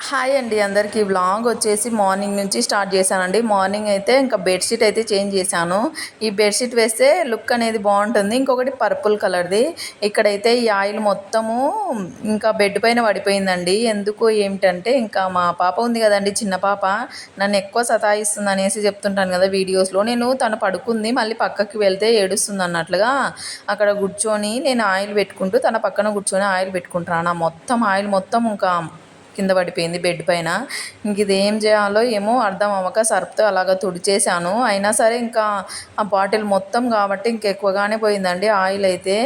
Hi అండి అందరికీ. Vlog వచ్చేసి మార్నింగ్ నుంచి స్టార్ట్ చేశానండి. మార్నింగ్ అయితే ఇంకా బెడ్షీట్ అయితే చేంజ్ చేశాను. ఈ బెడ్షీట్ వేస్తే లుక్ అనేది బాగుంటుంది. ఇంకొకటి పర్పుల్ కలర్ది. ఇక్కడైతే ఈ ఆయిల్ మొత్తము ఇంకా బెడ్ పైన పడిపోయిందండి. ఎందుకు ఏమిటంటే ఇంకా మా పాప ఉంది కదండి, చిన్న పాప నన్ను ఎక్కువ సతాయిస్తుంది అనేసి చెప్తుంటాను కదా వీడియోస్లో. నేను తను పడుకుంది, మళ్ళీ పక్కకి వెళ్తే ఏడుస్తుంది అన్నట్లుగా అక్కడ కూర్చొని నేను ఆయిల్ పెట్టుకుంటూ తన పక్కన కూర్చొని ఆయిల్ పెట్టుకుంటున్నాను. మొత్తం ఆయిల్ మొత్తం ఇంకా కింద పడిపోయింది బెడ్ పైన. ఇంక ఇది ఏం చేయాలో ఏమో అర్థం అవ్వక సర్ఫ్తో అలాగ తుడిచేసాను. అయినా సరే ఇంకా ఆ బాటిల్ మొత్తం కాబట్టి ఇంకెక్కువగానే పోయిందండి ఆయిల్ అయితే.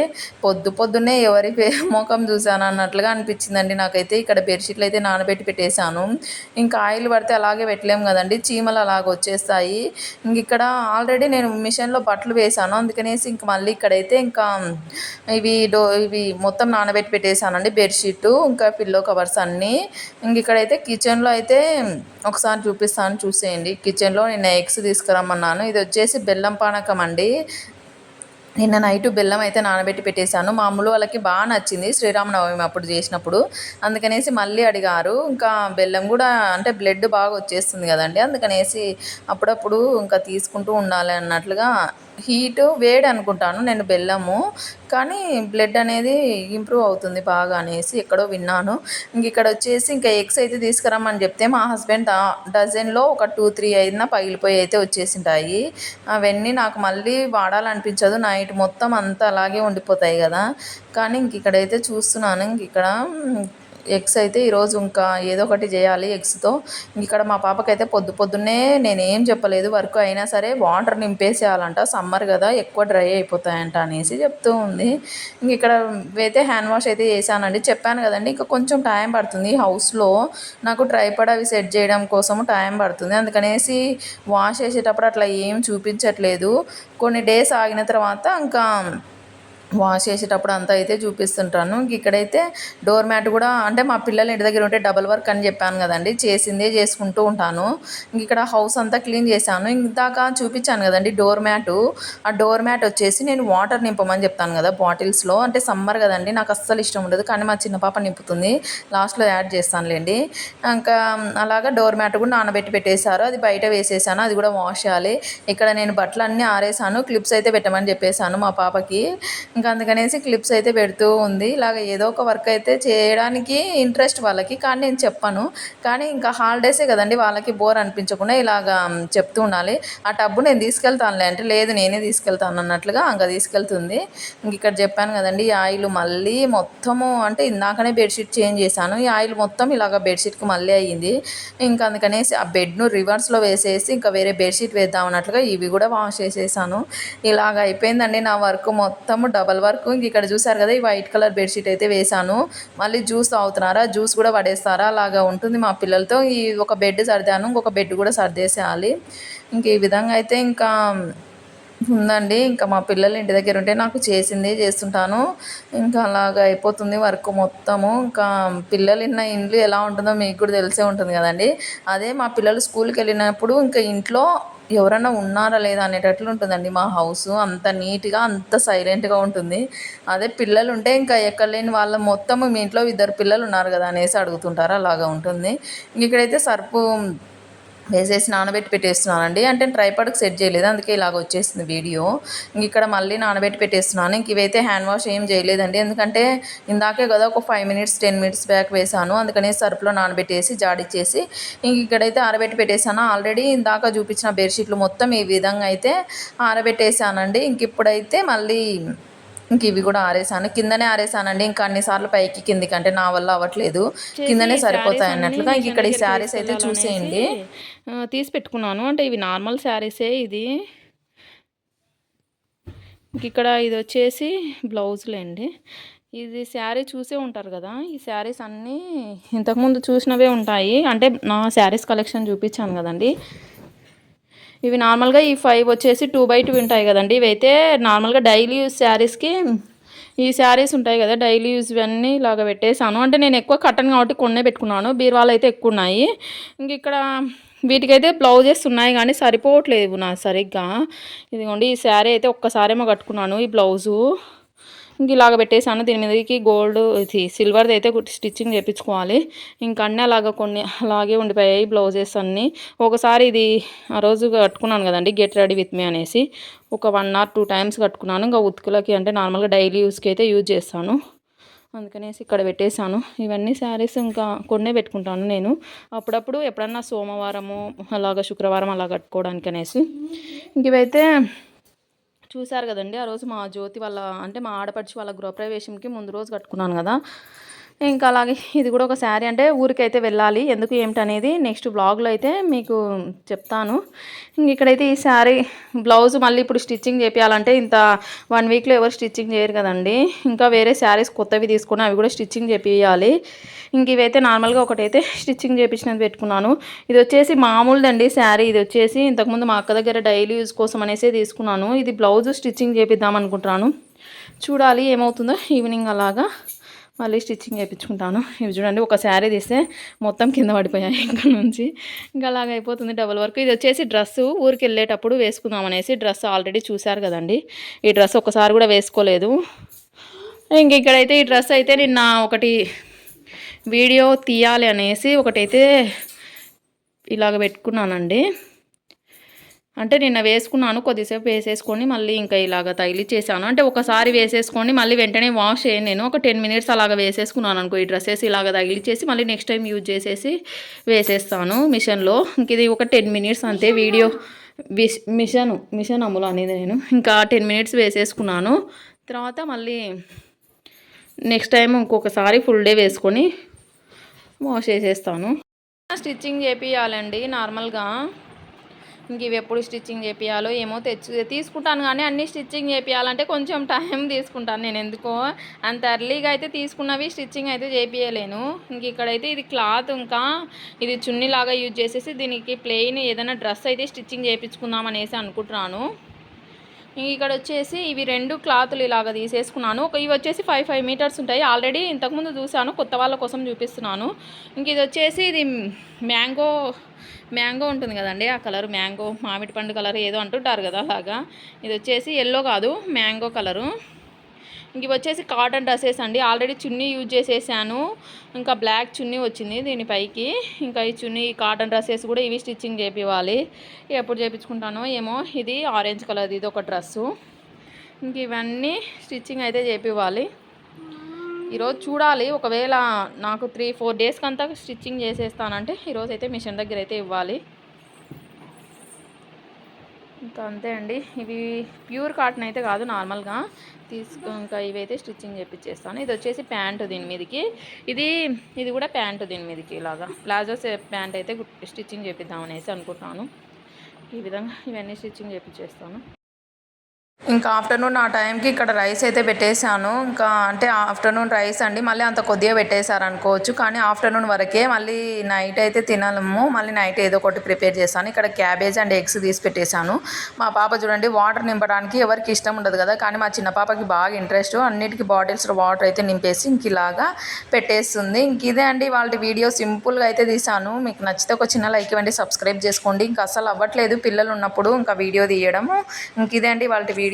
పొద్దున్నే ఎవరి ముఖం చూశాను అన్నట్లుగా అనిపించిందండి నాకైతే. ఇక్కడ బెడ్షీట్లు అయితే నానబెట్టి పెట్టేశాను. ఇంకా ఆయిల్ పడితే అలాగే పెట్టలేము కదండి, చీమలు అలాగ వచ్చేస్తాయి. ఇంక ఇక్కడ ఆల్రెడీ నేను మిషన్లో బట్టలు వేసాను, అందుకనేసి ఇంక మళ్ళీ ఇక్కడైతే ఇంకా ఇవి మొత్తం నానబెట్టి పెట్టేశానండి, బెడ్షీట్ ఇంకా పిల్లో కవర్స్ అన్నీ. ఇంక ఇక్కడైతే కిచెన్లో అయితే ఒకసారి చూపిస్తాను, చూసేయండి. కిచెన్లో నిన్న ఎగ్స్ తీసుకురమ్మన్నాను. ఇది వచ్చేసి బెల్లం పానకం అండి. నిన్న నైటు బెల్లం అయితే నానబెట్టి పెట్టేశాను. మా అమ్ములు వాళ్ళకి బాగా నచ్చింది శ్రీరామనవమి అప్పుడు చేసినప్పుడు, అందుకనేసి మళ్ళీ అడిగారు. ఇంకా బెల్లం కూడా అంటే బ్లడ్ బాగా వచ్చేస్తుంది కదండి, అందుకనేసి అప్పుడప్పుడు ఇంకా తీసుకుంటూ ఉండాలి అన్నట్లుగా. హీటు వేడి అనుకుంటాను నేను బెల్లము, కానీ బ్లడ్ అనేది ఇంప్రూవ్ అవుతుంది బాగా అనేసి ఎక్కడో విన్నాను. ఇంక ఇక్కడ వచ్చేసి ఇంకా ఎగ్స్ అయితే తీసుకురమ్మని చెప్తే మా హస్బెండ్ డజన్లో ఒక 2-3 అయినా పగిలిపోయి అయితే వచ్చేసింటాయి. అవన్నీ నాకు మళ్ళీ వాడాలనిపించదు, నైట్ మొత్తం అంతా అలాగే ఉండిపోతాయి కదా. కానీ ఇంక ఇక్కడైతే చూస్తున్నాను. ఇంక ఇక్కడ ఎగ్స్ అయితే ఈరోజు ఇంకా ఏదో ఒకటి చేయాలి ఎగ్స్తో. ఇక్కడ మా పాపకైతే పొద్దున్నే నేనేం చెప్పలేదు, వర్క్ అయినా సరే వాటర్ నింపేసేయాలంట, సమ్మర్ కదా ఎక్కువ డ్రై అయిపోతాయంట అనేసి చెప్తూ ఉంది. ఇంక ఇక్కడ అయితే హ్యాండ్ వాష్ అయితే చేశానండి. చెప్పాను కదండి ఇంకా కొంచెం టైం పడుతుంది హౌస్లో, నాకు ట్రైపాడ్ అవి సెట్ చేయడం కోసం టైం పడుతుంది, అందుకనేసి వాష్ చేసేటప్పుడు అట్లా ఏం చూపించట్లేదు. కొన్ని డేస్ ఆగిన తర్వాత ఇంకా వాష్ చేసేటప్పుడు అంతా అయితే చూపిస్తుంటాను. ఇక్కడైతే డోర్ మ్యాట్ కూడా అంటే మా పిల్లలు ఇంటి దగ్గర ఉంటే డబల్ వర్క్ అని చెప్పాను కదండి, చేసిందే చేసుకుంటూ ఉంటాను. ఇక్కడ హౌస్ అంతా క్లీన్ చేశాను. ఇందాక చూపించాను కదండి డోర్ మ్యాటు, ఆ డోర్ మ్యాట్ వచ్చేసి నేను వాటర్ నింపమని చెప్తాను కదా బాటిల్స్లో. అంటే సమ్మర్ కదండి నాకు అస్సలు ఇష్టం ఉండదు, కానీ మా చిన్న పాప నింపుతుంది, లాస్ట్లో యాడ్ చేస్తానులేండి. ఇంకా అలాగా డోర్ మ్యాట్ కూడా నానబెట్టి పెట్టేశారు, అది బయట వేసేసాను, అది కూడా వాష్ చేయాలి. ఇక్కడ నేను బట్టలు అన్నీ ఆరేసాను, క్లిప్స్ అయితే పెట్టమని చెప్పేశాను మా పాపకి. ఇంకా అందుకనేసి క్లిప్స్ అయితే పెడుతూ ఉంది. ఇలాగ ఏదో ఒక వర్క్ అయితే చేయడానికి ఇంట్రెస్ట్ వాళ్ళకి, కానీ నేను చెప్పను. కానీ ఇంకా హాలిడేసే కదండి, వాళ్ళకి బోర్ అనిపించకుండా ఇలాగా చెప్తూ ఉండాలి. ఆ టబ్బు నేను తీసుకెళ్తానులే అంటే, లేదు నేనే తీసుకెళ్తాను అన్నట్లుగా ఇంకా తీసుకెళ్తుంది. ఇంక ఇక్కడ చెప్పాను కదండి, ఈ ఆయిల్ మళ్ళీ మొత్తము అంటే ఇందాకనే బెడ్షీట్ చేంజ్ చేశాను, ఈ ఆయిల్ మొత్తం ఇలాగ బెడ్షీట్కి మళ్ళీ అయ్యింది. ఇంకా అందుకనేసి ఆ బెడ్ను రివర్స్లో వేసేసి ఇంకా వేరే బెడ్షీట్ వేద్దాం అన్నట్లుగా ఇవి కూడా వాష్ చేసేసాను. ఇలాగ అయిపోయిందండి నా వర్క్ మొత్తము, డబల్ వర్క్. ఇంక ఇక్కడ చూసారు కదా, ఈ వైట్ కలర్ బెడ్షీట్ అయితే వేశాను. మళ్ళీ జ్యూస్ తాగుతున్నారా, జ్యూస్ కూడా పడేస్తారా, అలాగా ఉంటుంది మా పిల్లలతో. ఈ ఒక బెడ్ సర్దాను, ఇంకొక బెడ్ కూడా సర్దేసేయాలి. ఇంక ఈ విధంగా అయితే ఇంకా ఉందండి. ఇంకా మా పిల్లలు ఇంటి దగ్గర ఉంటే నాకు చేసిందే చేస్తుంటాను. ఇంకా అలాగ అయిపోతుంది వర్క్ మొత్తము. ఇంకా పిల్లలు ఉన్న ఇండ్లు ఎలా ఉంటుందో మీకు కూడా తెలిసే ఉంటుంది కదండి. అదే మా పిల్లలు స్కూల్కి వెళ్ళినప్పుడు ఇంకా ఇంట్లో ఎవరన్నా ఉన్నారా లేదా అనేటట్లు ఉంటుందండి మా హౌస్. అంత నీట్గా అంత సైలెంట్గా ఉంటుంది. అదే పిల్లలు ఉంటే ఇంకా ఎక్కడ లేని వాళ్ళ మొత్తము మీ ఇంట్లో 2 పిల్లలు ఉన్నారు కదా అనేసి అడుగుతుంటారు, అలాగా ఉంటుంది. ఇక్కడైతే సర్పు వేసేసి నానబెట్టి పెట్టేస్తున్నానండి. అంటే ట్రైపాడ్కి సెట్ చేయలేదు, అందుకే ఇలాగ వచ్చేసింది వీడియో. ఇక్కడ మళ్ళీ నానబెట్టి పెట్టేస్తున్నాను. ఇంక ఇవైతే హ్యాండ్ వాష్ ఏం చేయలేదండి, ఎందుకంటే ఇందాకే కదా ఒక 5 మినిట్స్ 10 మినిట్స్ బ్యాక్ వేసాను, అందుకనే సర్ఫ్లో నానబెట్టేసి జాడిచ్చేసి ఇంక ఇక్కడైతే ఆరబెట్టి పెట్టేశాను. ఆల్రెడీ ఇందాక చూపించిన బెడ్షీట్లు మొత్తం ఈ విధంగా అయితే ఆరబెట్టేశానండి. ఇంక ఇప్పుడైతే మళ్ళీ ఇంక ఇవి కూడా ఆరేసాను, కిందనే ఆరేసానండి. ఇంకా అన్నిసార్లు పైకి కిందికి అంటే నా వల్ల అవ్వట్లేదు, చేసి కిందనే శారీస్ సరిపోతాయి అన్నీ అన్నట్లుగా. ఇంక మిషన్ ఇక్కడ ఈ దగ్గరికి శారీస్ అయితే తీసుకెళ్ళాలనేసి చూసేయండి. తీసి పెట్టుకున్నాను. అంటే ఇవి నార్మల్ శారీసే. ఇక్కడ ఇది వచ్చేసి బ్లౌజులేండి. ఇది శారీ చూసే ఉంటారు కదా, ఈ శారీస్ అన్నీ ఇంతకుముందు చూసినవే ఉంటాయి. అంటే నా శారీస్ కలెక్షన్ చూపించాను కదండి, ఇవి నార్మల్గా ఈ 5 వచ్చేసి 2x2 ఉంటాయి కదండి. ఇవైతే నార్మల్గా డైలీ యూజ్ శారీస్కి ఈ శారీస్ ఉంటాయి కదా, డైలీ యూజ్ ఇవన్నీ ఇలాగ పెట్టేశాను. అంటే నేను ఎక్కువ కట్టను కాబట్టి కొన్నే పెట్టుకున్నాను, బీరువాలు అయితే ఎక్కువ ఉన్నాయి. ఇంక ఇక్కడ వీటికైతే బ్లౌజెస్ ఉన్నాయి కానీ సరిపోవట్లేదు నా సరిగ్గా. ఇదిగోండి ఈ శారీ అయితే ఒక్కసారేమో కట్టుకున్నాను, ఈ బ్లౌజు ఇంక ఇలాగ పెట్టేసాను. దీని మీదకి గోల్డ్ ఇది సిల్వర్ది అయితే స్టిచ్చింగ్ చేయించుకోవాలి. ఇంక అన్నీ అలాగ కొన్ని అలాగే ఉండిపోయాయి బ్లౌజెస్ అన్నీ. ఒకసారి ఇది ఆ రోజు కట్టుకున్నాను కదండి గెట్ రెడీ విత్ మీ అనేసి, ఒక 1 or 2 టైమ్స్ కట్టుకున్నాను. ఇంకా ఉతుకులకి అంటే నార్మల్గా డైలీ యూస్కి అయితే యూజ్ చేస్తాను. అందుకనేసి ఇక్కడ పెట్టేశాను. ఇవన్నీ శారీస్ ఇంకా కొన్నే పెట్టుకుంటాను నేను. అప్పుడప్పుడు ఎప్పుడన్నా సోమవారము అలాగా శుక్రవారం అలా కట్టుకోవడానికి అనేసి. ఇంక ఇవైతే చూసారు కదండి ఆ రోజు మా జ్యోతి వాళ్ళ అంటే మా ఆడపడిచి వాళ్ళ గృహప్రవేశంకి ముందు రోజు కట్టుకున్నాను కదా. ఇంకా అలాగే ఇది కూడా ఒక శారీ, అంటే ఊరికైతే వెళ్ళాలి ఎందుకు ఏమిటనేది నెక్స్ట్ బ్లాగ్లో అయితే మీకు చెప్తాను. ఇంక ఇక్కడైతే ఈ శారీ బ్లౌజ్ మళ్ళీ ఇప్పుడు స్టిచ్చింగ్ చేయాలంటే ఇంత 1 వీక్లో ఎవరు స్టిచ్చింగ్ చేయరు కదండి. ఇంకా వేరే శారీస్ కొత్తవి తీసుకుని అవి కూడా స్టిచ్చింగ్ చేయాలి. ఇంక ఇవైతే నార్మల్గా ఒకటైతే స్టిచ్చింగ్ చేయించినది పెట్టుకున్నాను. ఇది వచ్చేసి మామూలుదండి శారీ. ఇది వచ్చేసి ఇంతకుముందు మా అక్క దగ్గర డైలీ యూజ్ కోసం అనేసి తీసుకున్నాను. ఇది బ్లౌజ్ స్టిచ్చింగ్ చేపిద్దాం అనుకుంటున్నాను. చూడాలి ఏమవుతుందో. ఈవినింగ్ అలాగా మళ్ళీ స్టిచ్చింగ్ చేయించుకుంటాను. ఇవి చూడండి ఒక శారీ తీస్తే మొత్తం కింద పడిపోయాయి ఇక్కడ నుంచి. ఇంకా అలాగ అయిపోతుంది డబుల్ వర్క్. ఇది వచ్చేసి డ్రెస్సు ఊరికి వెళ్ళేటప్పుడు వేసుకుందాం అనేసి. డ్రెస్ ఆల్రెడీ చూశారు కదండి. ఈ డ్రెస్ ఒకసారి కూడా వేసుకోలేదు. ఇంక ఇక్కడైతే ఈ డ్రెస్ అయితే నిన్న ఒకటి వీడియో తీయాలి అనేసి ఒకటైతే ఇలాగ పెట్టుకున్నానండి. అంటే నిన్న వేసుకున్నాను, కొద్దిసేపు వేసేసుకొని మళ్ళీ ఇంకా ఇలాగ తగిలిచ్చేసాను. అంటే ఒకసారి వేసేసుకొని మళ్ళీ వెంటనే వాష్ చేయను నేను. ఒక 10 minutes అలాగ వేసేసుకున్నాను అనుకో ఈ డ్రెస్సెస్ ఇలాగ తగిలిచ్చేసి మళ్ళీ నెక్స్ట్ టైం యూజ్ చేసేసి వేసేస్తాను మిషన్లో. ఇంక ఇది ఒక 10 minutes అంతే. వీడియో మిషన్ అమ్ములు అనేది నేను ఇంకా 10 minutes వేసేసుకున్నాను. తర్వాత మళ్ళీ నెక్స్ట్ టైం ఇంకొకసారి ఫుల్ డే వేసుకొని వాష్ చేసేస్తాను. స్టిచ్చింగ్ చేపియాలండి నార్మల్గా. ఇంక ఇవి ఎప్పుడు స్టిచ్చింగ్ చేపియాలో ఏమో తీసుకుంటాను కానీ అన్నీ స్టిచ్చింగ్ చేపియాలంటే కొంచెం టైం తీసుకుంటాను నేను. ఎందుకో అంత ఎర్లీగా అయితే తీసుకున్నవి స్టిచ్చింగ్ అయితే చేపియలేను. ఇంక ఇక్కడైతే ఇది క్లాత్ ఇంకా ఇది చున్నీలాగా యూజ్ చేసేసి దీనికి ప్లెయిన్ ఏదైనా డ్రెస్ అయితే స్టిచ్చింగ్ చేయించుకుందాం అనేసి అనుకుంటున్నాను. ఇక్కడ వచ్చేసి ఇవి 2 క్లాతులు ఇలాగ తీసేసుకున్నాను. ఇవి వచ్చేసి 5 meters ఉంటాయి. ఆల్రెడీ ఇంతకుముందు చూసాను, కొత్త వాళ్ళ కోసం చూపిస్తున్నాను. ఇంక ఇది వచ్చేసి ఇది మ్యాంగో ఉంటుంది కదండి, ఆ కలర్ మ్యాంగో మామిడి పండు కలర్ ఏదో అంటుంటారు కదా అలాగా. ఇది వచ్చేసి ఎల్లో కాదు మ్యాంగో కలరు. ఇంక ఇవి వచ్చేసి కాటన్ డ్రెస్సెస్ అండి. ఆల్రెడీ చున్నీ యూజ్ చేసేసాను. ఇంకా బ్లాక్ చున్నీ వచ్చింది దీనిపైకి. ఇంకా ఈ చున్నీ కాటన్ డ్రెస్సెస్ కూడా ఇవి స్టిచ్చింగ్ చేపివ్వాలి. ఎప్పుడు చేయించుకుంటానో ఏమో. ఇది ఆరెంజ్ కలర్, ఇది ఒక డ్రెస్సు. ఇంక ఇవన్నీ స్టిచ్చింగ్ అయితే చేపివ్వాలి. ఈరోజు చూడాలి, ఒకవేళ నాకు 3-4 డేస్కి అంతా స్టిచ్చింగ్ చేసేస్తానంటే ఈరోజు అయితే మిషన్ దగ్గర అయితే ఇవ్వాలి. ఇంకా అంతే అండి. ఇవి ప్యూర్ కాటన్ అయితే కాదు, నార్మల్గా ఇంకా ఇవైతే స్టిచ్చింగ్ చేయించేస్తాను. ఇది వచ్చేసి ప్యాంటు దీని మీదకి, ఇది కూడా ప్యాంటు దీని మీదకి ఇలాగా ప్లాజో ప్యాంట్ అయితే స్టిచ్చింగ్ చేపిద్దాం అనేసి అనుకుంటున్నాను. ఈ విధంగా ఇవన్నీ స్టిచ్చింగ్ చేయించేస్తాను. ఇంకా ఆఫ్టర్నూన్ ఆ టైంకి ఇక్కడ రైస్ అయితే పెట్టేశాను. ఇంకా అంటే ఆఫ్టర్నూన్ రైస్ అండి, మళ్ళీ అంత కొద్దిగా పెట్టేశారు అనుకోవచ్చు. కానీ ఆఫ్టర్నూన్ వరకే, మళ్ళీ నైట్ అయితే తినలేము. మళ్ళీ నైట్ ఏదో ఒకటి ప్రిపేర్ చేశాను. ఇక్కడ క్యాబేజ్ అండ్ ఎగ్స్ తీసి పెట్టేశాను. మా పాప చూడండి వాటర్ నింపడానికి ఎవరికి ఇష్టం ఉండదు కదా, కానీ మా చిన్న పాపకి బాగా ఇంట్రెస్ట్. అన్నిటికీ బాటిల్స్లో వాటర్ అయితే నింపేసి ఇంక ఇలాగా పెట్టేస్తుంది. ఇంక ఇదే అండి వాళ్ళ వీడియో. సింపుల్గా అయితే తీసాను. మీకు నచ్చితే ఒక చిన్న లైక్ ఇవ్వండి, సబ్స్క్రైబ్ చేసుకోండి. ఇంకా అసలు అవ్వట్లేదు పిల్లలు ఉన్నప్పుడు ఇంకా వీడియో తీయడము. ఇంక ఇదే అండి వాళ్ళ వీడియో.